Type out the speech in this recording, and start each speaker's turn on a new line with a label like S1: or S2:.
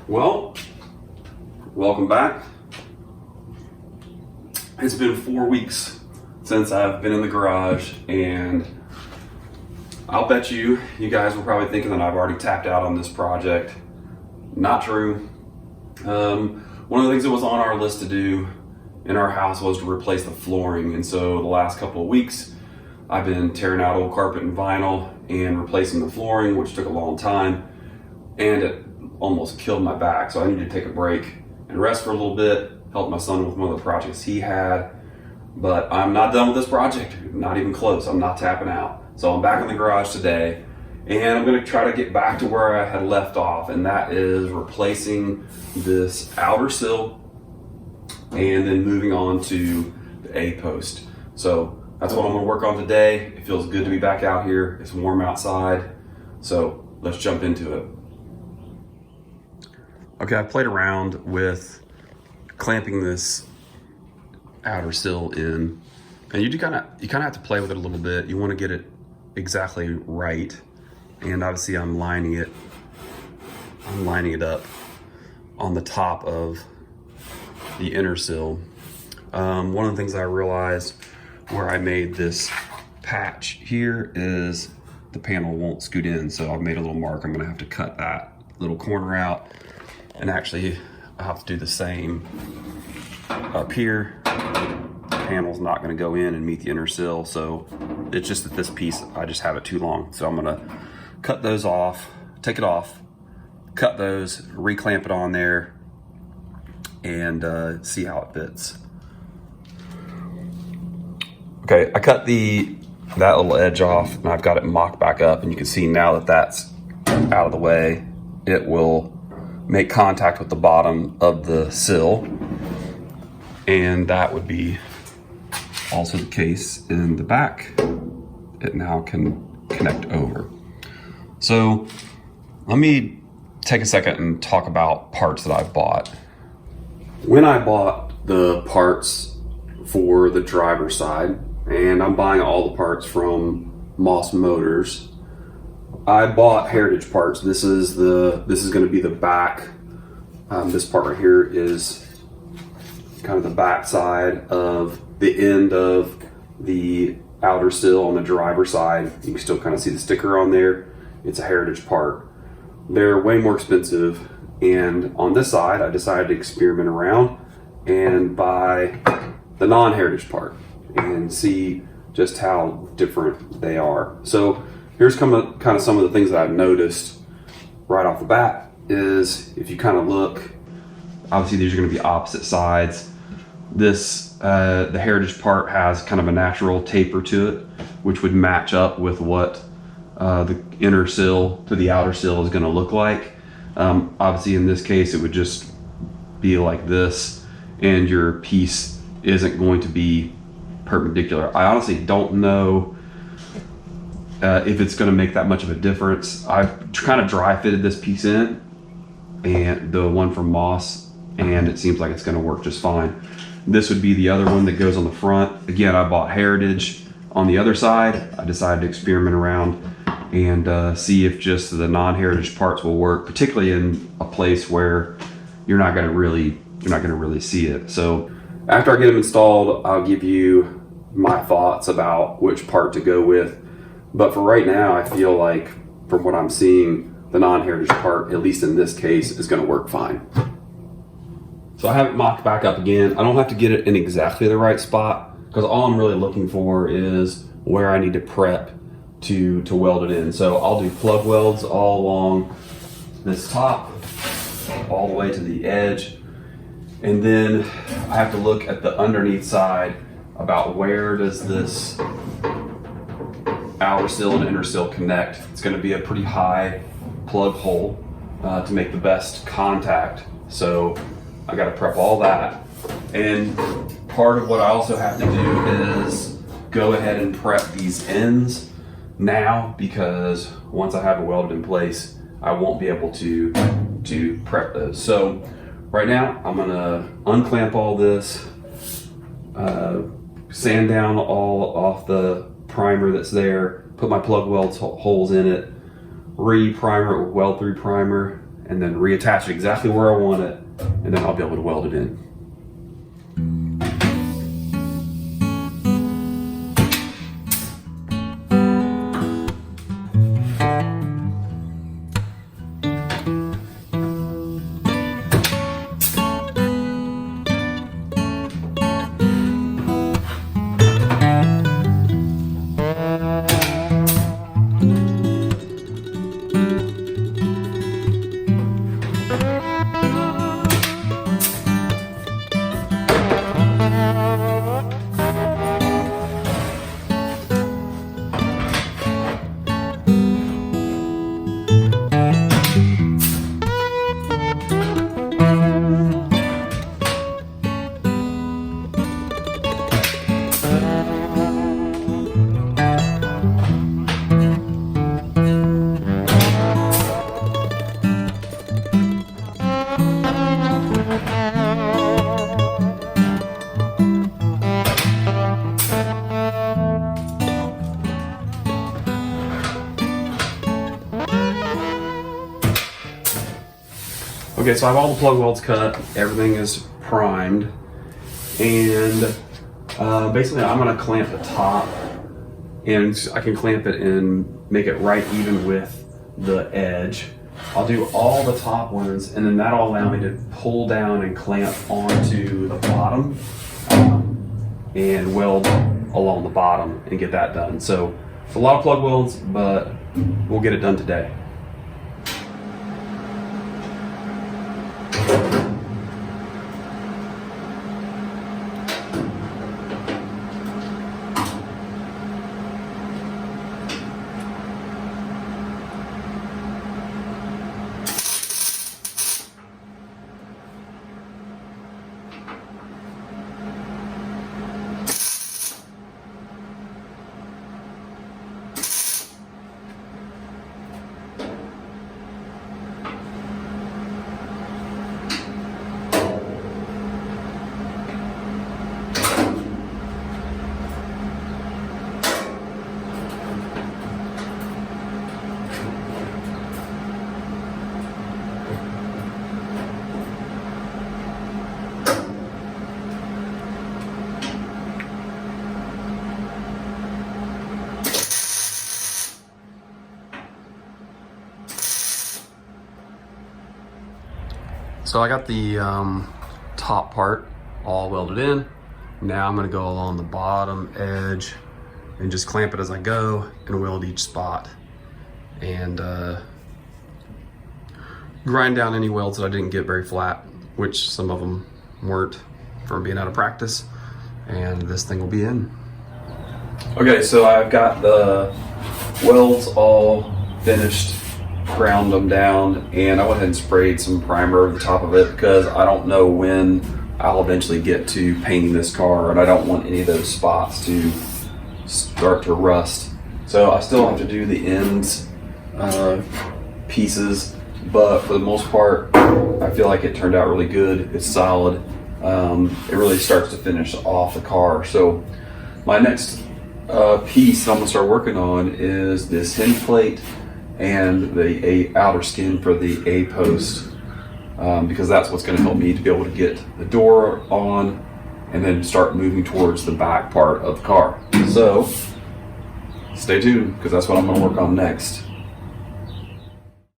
S1: Well, welcome back. It's been 4 weeks since I've been in the garage, and I'll bet you guys were probably thinking that I've already tapped out on this project. Not true. One of the things that was on our list to do in our house was to replace the flooring, and so the last couple of weeks I've been tearing out old carpet and vinyl and replacing the flooring, which took a long time, and it almost killed my back. So I needed to take a break and rest for a little bit, help my son with one of the projects he had. But I'm not done with this project, not even close. I'm not tapping out. So I'm back in the garage today, and I'm gonna try to get back to where I had left off, and that is replacing this outer sill and then moving on to the A-post. So that's what I'm gonna work on today. It feels good to be back out here. It's warm outside. So let's jump into it. Okay, I played around with clamping this outer sill in, and you kind of have to play with it a little bit. You want to get it exactly right, and obviously I'm lining it up on the top of the inner sill. One of the things I realized where I made this patch here is the panel won't scoot in, so I've made a little mark. I'm gonna have to cut that little corner out, and actually I'll have to do the same up here. The panel's not gonna go in and meet the inner sill, so it's just that this piece, I just have it too long. So I'm gonna cut those off, take it off, cut those, reclamp it on there, and see how it fits. Okay, I cut that little edge off, and I've got it mocked back up, and you can see now that that's out of the way, it will make contact with the bottom of the sill, and that would be also the case in the back. It now can connect over. So let me take a second and talk about parts that I've bought. When I bought the parts for the driver's side, and I'm buying all the parts from Moss Motors, I bought Heritage parts. This is going to be the back. This part right here is kind of the back side of the end of the outer sill on the driver's side. You can still kind of see the sticker on there. It's a Heritage part. They're way more expensive, and on this side I decided to experiment around and buy the non-Heritage part and see just how different they are. So here's kind of some of the things that I've noticed right off the bat is, if you kind of look, obviously these are going to be opposite sides. This the Heritage part has kind of a natural taper to it, which would match up with what the inner sill to the outer sill is going to look like. Obviously in this case it would just be like this, and your piece isn't going to be perpendicular. I honestly don't know if it's going to make that much of a difference. I've kind of dry fitted this piece in, and the one from Moss, and it seems like it's going to work just fine. This would be the other one that goes on the front. Again, I bought Heritage. On the other side, I decided to experiment around and see if just the non-Heritage parts will work, particularly in a place where you're not going to really see it. So after I get them installed, I'll give you my thoughts about which part to go with. But for right now, I feel like, from what I'm seeing, the non-Heritage part, at least in this case, is going to work fine. So I have it mocked back up again. I don't have to get it in exactly the right spot, because all I'm really looking for is where I need to prep to weld it in. So I'll do plug welds all along this top, all the way to the edge. And then I have to look at the underneath side about where does this outer sill and inner sill connect. It's going to be a pretty high plug hole to make the best contact. So I got to prep all that. And part of what I also have to do is go ahead and prep these ends now, because once I have it welded in place, I won't be able to prep those. So right now, I'm gonna unclamp all this, sand down all off the primer that's there, put my plug weld holes in it, re-primer it with weld through primer, and then reattach it exactly where I want it, and then I'll be able to weld it in. Okay, so I have all the plug welds cut, everything is primed, and basically I'm gonna clamp the top, and I can clamp it and make it right even with the edge. I'll do all the top ones, and then that'll allow me to pull down and clamp onto the bottom and weld along the bottom and get that done. So it's a lot of plug welds, but we'll get it done today. So I got the top part all welded in. Now I'm gonna go along the bottom edge and just clamp it as I go and weld each spot. And grind down any welds that I didn't get very flat, which some of them weren't from being out of practice. And this thing will be in. Okay, so I've got the welds all finished, ground them down, and I went ahead and sprayed some primer over the top of it because I don't know when I'll eventually get to painting this car, and I don't want any of those spots to start to rust. So I still have to do the ends pieces, but for the most part I feel like it turned out really good. It's solid. It really starts to finish off the car. So my next piece I'm gonna start working on is this hinge plate and the outer skin for the A post, because that's what's going to help me to be able to get the door on and then start moving towards the back part of the car. So stay tuned, because that's what I'm going to work on next.